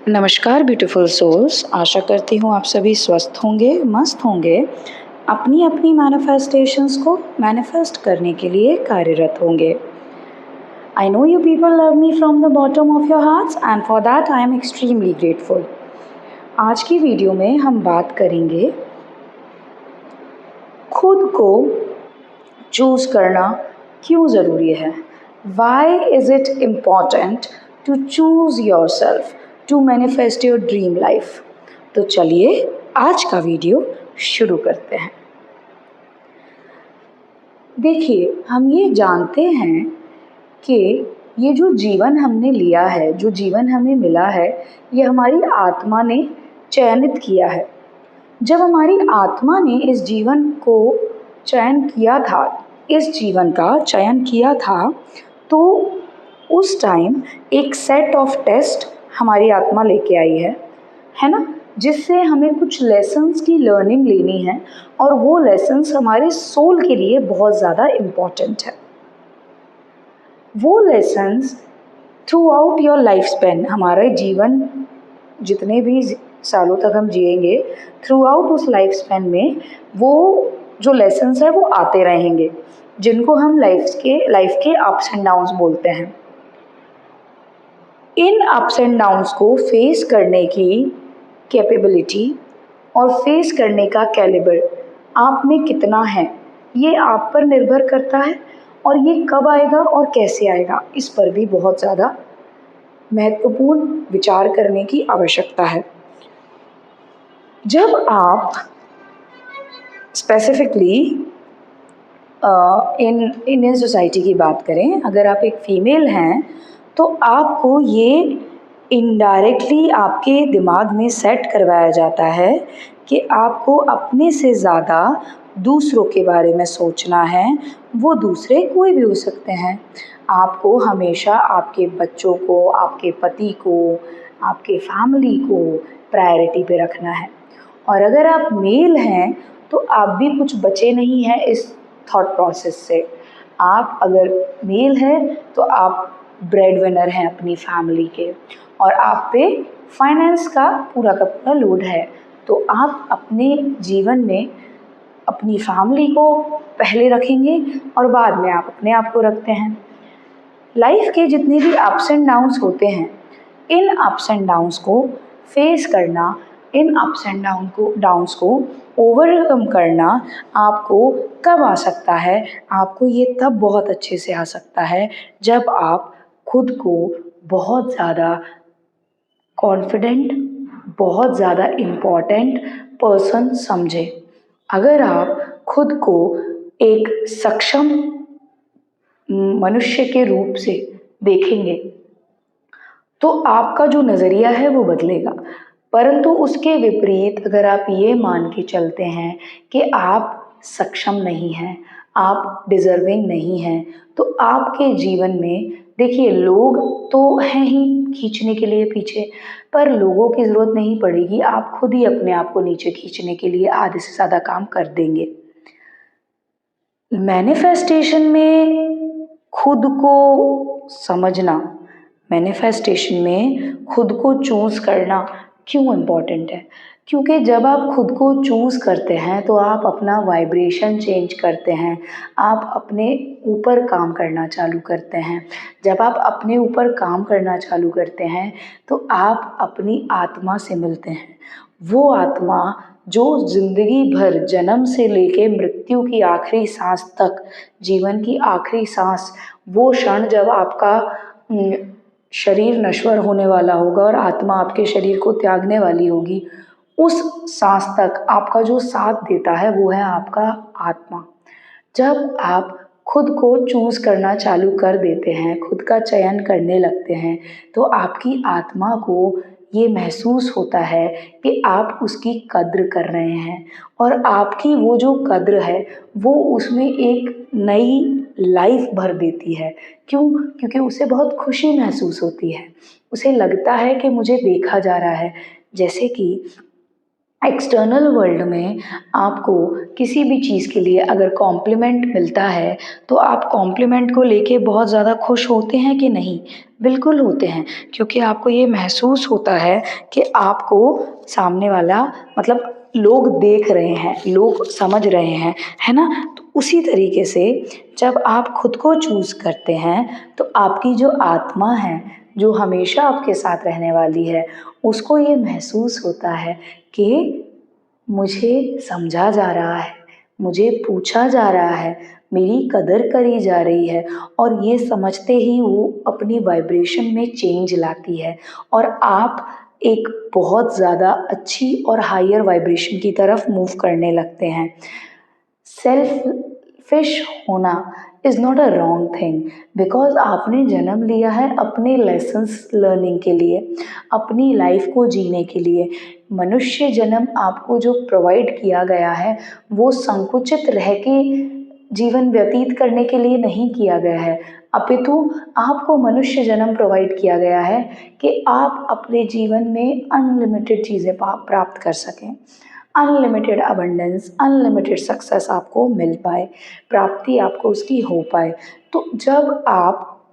नमस्कार beautiful souls, आशा करती हूँ आप सभी स्वस्थ होंगे, मस्त होंगे, अपनी अपनी मैनिफेस्टेशंस को मैनिफेस्ट करने के लिए कार्यरत होंगे। I know you people love me from the bottom of your hearts and for that I am extremely grateful. आज की वीडियो में हम बात करेंगे खुद को चूज करना क्यों ज़रूरी है। Why is it important to choose yourself to manifest your dream life. तो चलिए आज का वीडियो शुरू करते हैं। देखिए, हम ये जानते हैं कि ये जो जीवन हमने लिया है, जो जीवन हमें मिला है, ये हमारी आत्मा ने चयनित किया है। जब हमारी आत्मा ने इस जीवन को चयन किया था, इस जीवन का चयन किया था, तो उस टाइम एक सेट ऑफ टेस्ट हमारी आत्मा लेके आई है ना, जिससे हमें कुछ लेसन्स की लर्निंग लेनी है और वो लेसन्स हमारे सोल के लिए बहुत ज़्यादा इम्पॉर्टेंट है। वो lessons through out your life span, हमारे जीवन जितने भी सालों तक हम जिएंगे, थ्रू आउट उस लाइफ स्पेन में वो जो लेसन्स है वो आते रहेंगे, जिनको हम लाइफ के अप्स एंड डाउन्स बोलते हैं। इन अप्स एंड डाउन्स को फेस करने की कैपेबिलिटी और फेस करने का कैलिबर आप में कितना है, ये आप पर निर्भर करता है। और ये कब आएगा और कैसे आएगा, इस पर भी बहुत ज़्यादा महत्वपूर्ण विचार करने की आवश्यकता है। जब आप स्पेसिफिकली इंडियन सोसाइटी की बात करें, अगर आप एक फीमेल हैं तो आपको ये इनडायरेक्टली आपके दिमाग में सेट करवाया जाता है कि आपको अपने से ज़्यादा दूसरों के बारे में सोचना है। वो दूसरे कोई भी हो सकते हैं। आपको हमेशा आपके बच्चों को, आपके पति को, आपके फैमिली को प्रायोरिटी पे रखना है। और अगर आप मेल हैं तो आप भी कुछ बचे नहीं हैं इस थॉट प्रोसेस से। आप अगर मेल हैं तो आप ब्रेड विनर हैं अपनी फैमिली के, और आप पे फाइनेंस का पूरा लोड है। तो आप अपने जीवन में अपनी फैमिली को पहले रखेंगे और बाद में आप अपने आप को रखते हैं। लाइफ के जितने भी अप्स एंड डाउन्स होते हैं, इन अप्स एंड डाउन्स को फेस करना, इन अप्स एंड डाउन्स को ओवरकम करना आपको कब आ सकता है? आपको ये तब बहुत अच्छे से आ सकता है जब आप खुद को बहुत ज़्यादा कॉन्फिडेंट, बहुत ज़्यादा इम्पॉर्टेंट पर्सन समझें। अगर आप खुद को एक सक्षम मनुष्य के रूप से देखेंगे तो आपका जो नज़रिया है वो बदलेगा। परंतु उसके विपरीत अगर आप ये मान के चलते हैं कि आप सक्षम नहीं हैं, आप डिज़र्विंग नहीं हैं, तो आपके जीवन में देखिए, लोग तो हैं ही खींचने के लिए पीछे, पर लोगों की ज़रूरत नहीं पड़ेगी। आप खुद ही अपने आप को नीचे खींचने के लिए आधे से ज़्यादा काम कर देंगे। मैनिफेस्टेशन में खुद को समझना, मैनिफेस्टेशन में खुद को चूज़ करना क्यों इम्पॉर्टेंट है? क्योंकि जब आप खुद को चूज़ करते हैं तो आप अपना वाइब्रेशन चेंज करते हैं, आप अपने ऊपर काम करना चालू करते हैं। जब आप अपने ऊपर काम करना चालू करते हैं तो आप अपनी आत्मा से मिलते हैं। वो आत्मा जो ज़िंदगी भर जन्म से लेके मृत्यु की आखिरी सांस तक, जीवन की आखिरी सांस, वो क्षण जब आपका शरीर नश्वर होने वाला होगा और आत्मा आपके शरीर को त्यागने वाली होगी, उस सांस तक आपका जो साथ देता है वो है आपका आत्मा। जब आप खुद को चूज़ करना चालू कर देते हैं, खुद का चयन करने लगते हैं, तो आपकी आत्मा को ये महसूस होता है कि आप उसकी कद्र कर रहे हैं, और आपकी वो जो कद्र है वो उसमें एक नई लाइफ भर देती है। क्यों? क्योंकि उसे बहुत खुशी महसूस होती है। उसे लगता है कि मुझे देखा जा रहा है। जैसे कि एक्सटर्नल वर्ल्ड में आपको किसी भी चीज़ के लिए अगर कॉम्प्लीमेंट मिलता है, तो आप कॉम्प्लीमेंट को लेके बहुत ज़्यादा खुश होते हैं कि नहीं? बिल्कुल होते हैं, क्योंकि आपको ये महसूस होता है कि आपको सामने वाला मतलब लोग देख रहे हैं, लोग समझ रहे हैं, है ना? तो उसी तरीके से जब आप खुद को चूज़ करते हैं, तो आपकी जो आत्मा है, जो हमेशा आपके साथ रहने वाली है, उसको ये महसूस होता है कि मुझे समझा जा रहा है, मुझे पूछा जा रहा है, मेरी कदर करी जा रही है, और ये समझते ही वो अपनी वाइब्रेशन में चेंज लाती है और आप एक बहुत ज़्यादा अच्छी और हायर वाइब्रेशन की तरफ मूव करने लगते हैं। सेल्फिश होना is not a wrong thing, because आपने जन्म लिया है अपने लेसन्स लर्निंग के लिए, अपनी लाइफ को जीने के लिए। मनुष्य जन्म आपको जो प्रोवाइड किया गया है, वो संकुचित रह के जीवन व्यतीत करने के लिए नहीं किया गया है, अपितु आपको मनुष्य जन्म प्रोवाइड किया गया है कि आप अपने जीवन में अनलिमिटेड चीज़ें प्राप्त कर सकें। अनलिमिटेड अबंडेंस, अनलिमिटेड सक्सेस आपको मिल पाए, प्राप्ति आपको उसकी हो पाए। तो जब आप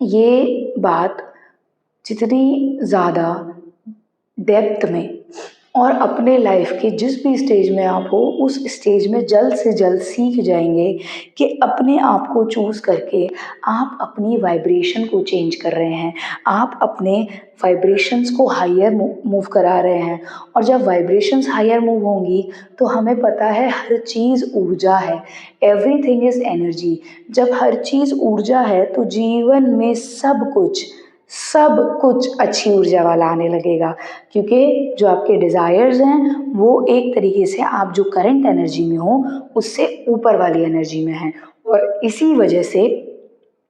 ये बात जितनी ज़्यादा डेप्थ में और अपने लाइफ के जिस भी स्टेज में आप हो, उस स्टेज में जल्द से जल्द सीख जाएंगे कि अपने आप को चूज़ करके आप अपनी वाइब्रेशन को चेंज कर रहे हैं, आप अपने वाइब्रेशंस को हायर मूव करा रहे हैं। और जब वाइब्रेशंस हायर मूव होंगी, तो हमें पता है हर चीज़ ऊर्जा है, एवरीथिंग इज़ एनर्जी। जब हर चीज़ ऊर्जा है, तो जीवन में सब कुछ अच्छी ऊर्जा वाला आने लगेगा, क्योंकि जो आपके डिज़ायर्स हैं वो एक तरीके से आप जो करंट एनर्जी में हो उससे ऊपर वाली एनर्जी में हैं, और इसी वजह से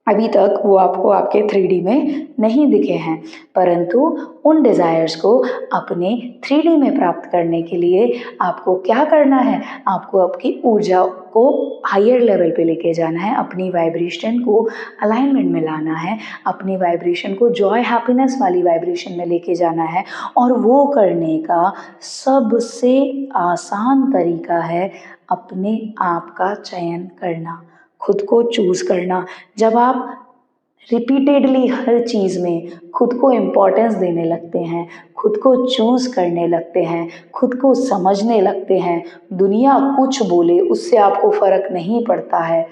अभी तक वो आपको आपके 3D में नहीं दिखे हैं। परंतु उन डिज़ायर्स को अपने 3D में प्राप्त करने के लिए आपको क्या करना है? आपको आपकी ऊर्जा को हायर लेवल पे लेके जाना है, अपनी वाइब्रेशन को अलाइनमेंट में लाना है, अपनी वाइब्रेशन को जॉय हैप्पीनेस वाली वाइब्रेशन में लेके जाना है। और वो करने का सबसे आसान तरीका है अपने आप का चयन करना, खुद को चूज़ करना। जब आप रिपीटेडली हर चीज़ में खुद को इम्पोर्टेंस देने लगते हैं, खुद को चूज़ करने लगते हैं, खुद को समझने लगते हैं, दुनिया कुछ बोले उससे आपको फ़र्क नहीं पड़ता है,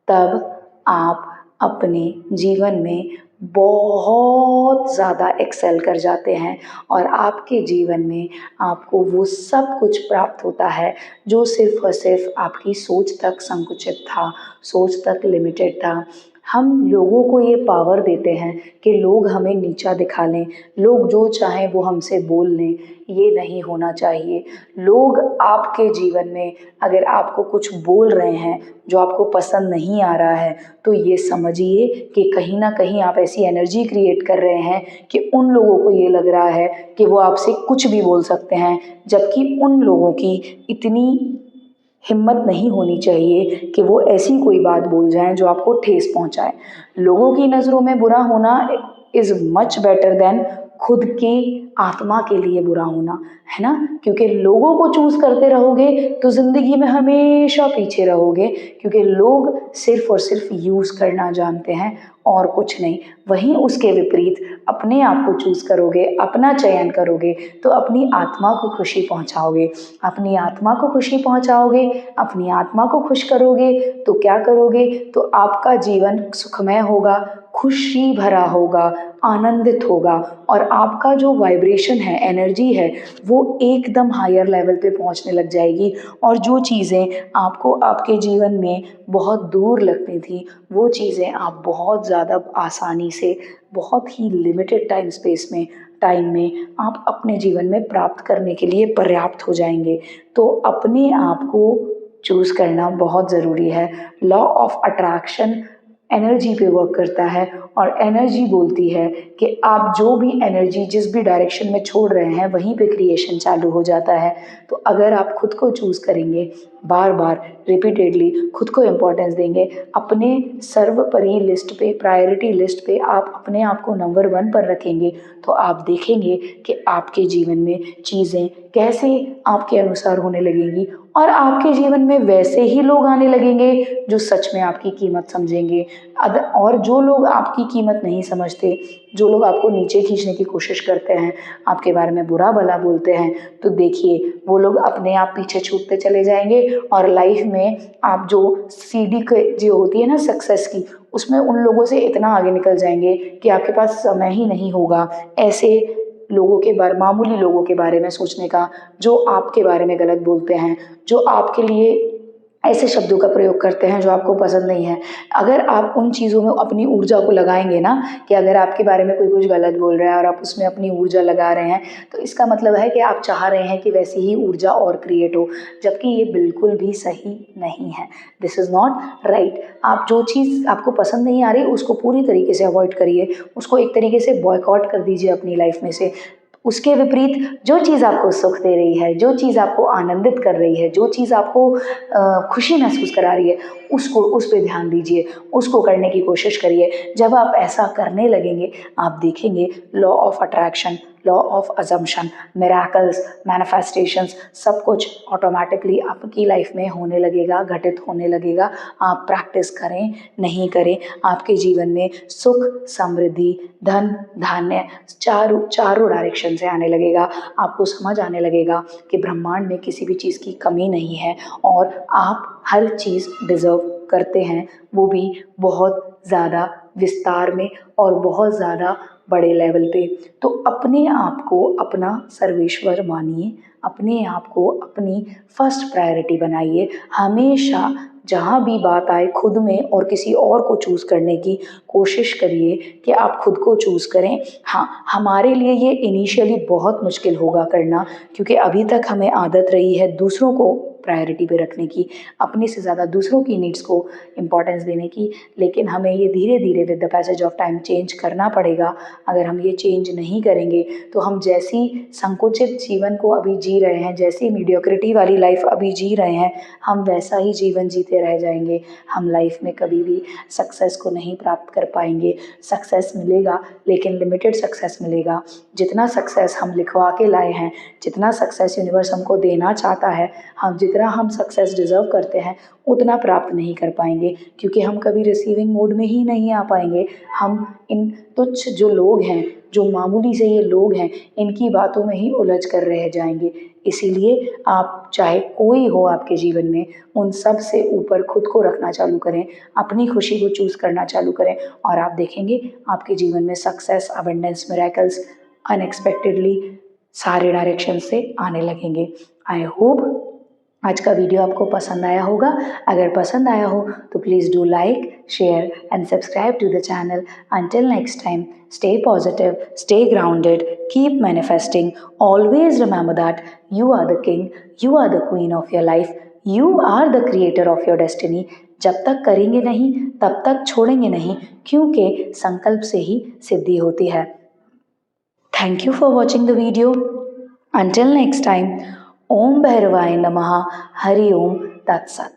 तब आप अपने जीवन में बहुत ज़्यादा एक्सेल कर जाते हैं और आपके जीवन में आपको वो सब कुछ प्राप्त होता है जो सिर्फ़ और सिर्फ़ आपकी सोच तक संकुचित था, सोच तक लिमिटेड था। हम लोगों को ये पावर देते हैं कि लोग हमें नीचा दिखा लें, लोग जो चाहें वो हमसे बोल लें, ये नहीं होना चाहिए। लोग आपके जीवन में अगर आपको कुछ बोल रहे हैं जो आपको पसंद नहीं आ रहा है, तो ये समझिए कि कहीं न कहीं आप ऐसी एनर्जी क्रिएट कर रहे हैं कि उन लोगों को ये लग रहा है कि वो आपसे कुछ भी बोल सकते हैं, जबकि उन लोगों की इतनी हिम्मत नहीं होनी चाहिए कि वो ऐसी कोई बात बोल जाएँ जो आपको ठेस पहुँचाए। लोगों की नज़रों में बुरा होना इज़ मच बेटर देन खुद की आत्मा के लिए बुरा होना, है ना? क्योंकि लोगों को चूज़ करते रहोगे तो ज़िंदगी में हमेशा पीछे रहोगे, क्योंकि लोग सिर्फ़ और सिर्फ़ यूज़ करना जानते हैं और कुछ नहीं। वहीं उसके विपरीत अपने आप को चूज़ करोगे, अपना चयन करोगे, तो अपनी आत्मा को खुशी पहुँचाओगे। अपनी आत्मा को खुशी पहुँचाओगे, अपनी आत्मा को खुश करोगे, तो क्या करोगे? तो आपका जीवन सुखमय होगा, खुशी भरा होगा, आनंदित होगा, और आपका जो वाइब्रेशन है, एनर्जी है, वो एकदम हायर लेवल पे पहुँचने लग जाएगी। और जो चीज़ें आपको आपके जीवन में बहुत दूर लगती थी, वो चीज़ें आप बहुत ज़्यादा आसानी से, बहुत ही लिमिटेड टाइम में आप अपने जीवन में प्राप्त करने के लिए पर्याप्त हो जाएँगे। तो अपने आप को चूज़ करना बहुत ज़रूरी है। लॉ ऑफ अट्रैक्शन एनर्जी पे वर्क करता है और एनर्जी बोलती है कि आप जो भी एनर्जी जिस भी डायरेक्शन में छोड़ रहे हैं वहीं पे क्रिएशन चालू हो जाता है। तो अगर आप खुद को चूज़ करेंगे, बार बार रिपीटेडली खुद को इम्पोर्टेंस देंगे, अपने सर्वोपरि लिस्ट पे, प्रायोरिटी लिस्ट पे आप अपने आप को नंबर 1 पर रखेंगे, तो आप देखेंगे कि आपके जीवन में चीज़ें कैसे आपके अनुसार होने लगेंगी और आपके जीवन में वैसे ही लोग आने लगेंगे जो सच में आपकी कीमत समझेंगे। और जो लोग आपकी कीमत नहीं समझते, जो लोग आपको नीचे खींचने की कोशिश करते हैं, आपके बारे में बुरा भला बोलते हैं, तो देखिए वो लोग अपने आप पीछे छूटते चले जाएंगे और लाइफ में आप जो सीढ़ी जो होती है ना सक्सेस की, उसमें उन लोगों से इतना आगे निकल जाएंगे कि आपके पास समय ही नहीं होगा ऐसे लोगों के बारे, मामूली लोगों के बारे में सोचने का, जो आपके बारे में गलत बोलते हैं, जो आपके लिए ऐसे शब्दों का प्रयोग करते हैं जो आपको पसंद नहीं है। अगर आप उन चीज़ों में अपनी ऊर्जा को लगाएंगे ना, कि अगर आपके बारे में कोई कुछ गलत बोल रहा है और आप उसमें अपनी ऊर्जा लगा रहे हैं, तो इसका मतलब है कि आप चाह रहे हैं कि वैसी ही ऊर्जा और क्रिएट हो, जबकि ये बिल्कुल भी सही नहीं है। This is not right. आप जो चीज़ आपको पसंद नहीं आ रही उसको पूरी तरीके से अवॉइड करिए, उसको एक तरीके से बॉयकॉट कर दीजिए अपनी लाइफ में से। उसके विपरीत जो चीज़ आपको सुख दे रही है, जो चीज़ आपको आनंदित कर रही है, जो चीज़ आपको खुशी महसूस करा रही है, उसको, उस पे ध्यान दीजिए, उसको करने की कोशिश करिए। जब आप ऐसा करने लगेंगे, आप देखेंगे law of attraction, law of assumption, miracles, manifestations, सब कुछ ऑटोमेटिकली आपकी लाइफ में होने लगेगा, घटित होने लगेगा। आप प्रैक्टिस करें नहीं करें, आपके जीवन में सुख, समृद्धि, धन, धान्य चारों डायरेक्शन से आने लगेगा। आपको समझ आने लगेगा कि ब्रह्मांड में किसी भी चीज़ की कमी नहीं है और आप हर चीज़ डिज़र्व करते हैं, वो भी बहुत ज़्यादा विस्तार में और बहुत ज़्यादा बड़े लेवल पे। तो अपने आप को अपना सर्वेश्वर मानिए, अपने आप को अपनी फर्स्ट प्रायोरिटी बनाइए। हमेशा जहाँ भी बात आए खुद में और किसी और को चूज़ करने की कोशिश करिए कि आप खुद को चूज़ करें। हाँ, हमारे लिए ये इनिशियली बहुत मुश्किल होगा करना, क्योंकि अभी तक हमें आदत रही है दूसरों को प्रायोरिटी पे रखने की, अपने से ज़्यादा दूसरों की नीड्स को इम्पोर्टेंस देने की। लेकिन हमें ये धीरे धीरे with the passage of time change करना पड़ेगा। अगर हम ये चेंज नहीं करेंगे तो हम जैसी संकुचित जीवन को अभी जी रहे हैं, जैसी मीडियोक्रिटी वाली लाइफ अभी जी रहे हैं, हम वैसा ही जीवन जीते रह जाएंगे। हम लाइफ में कभी भी सक्सेस को नहीं प्राप्त कर पाएंगे। सक्सेस मिलेगा लेकिन लिमिटेड सक्सेस मिलेगा। जितना सक्सेस हम लिखवा के लाए हैं, जितना सक्सेस यूनिवर्स हमको देना चाहता है, हम जितना हम सक्सेस डिज़र्व करते हैं, उतना प्राप्त नहीं कर पाएंगे, क्योंकि हम कभी रिसीविंग मोड में ही नहीं आ पाएंगे। हम इन तुच्छ जो लोग हैं, जो मामूली से ये लोग हैं, इनकी बातों में ही उलझ कर रह जाएंगे। इसीलिए आप चाहे कोई हो आपके जीवन में, उन सब से ऊपर खुद को रखना चालू करें, अपनी खुशी को चूज़ करना चालू करें और आप देखेंगे आपके जीवन में सक्सेस, अबंडेंस, मिरेकल्स अनएक्सपेक्टेडली सारे डायरेक्शन से आने लगेंगे। आई होप आज का वीडियो आपको पसंद आया होगा। अगर पसंद आया हो तो please do like, share and subscribe to the channel. Until next time, stay positive, stay grounded, keep manifesting. Always remember that you are the king, you are the queen of your life, you are the creator of your destiny. जब तक करेंगे नहीं तब तक छोड़ेंगे नहीं, क्योंकि संकल्प से ही सिद्धि होती है। Thank you for watching the video. Until next time, ओम भैरवाय नमः। हरि ओम तत्सत।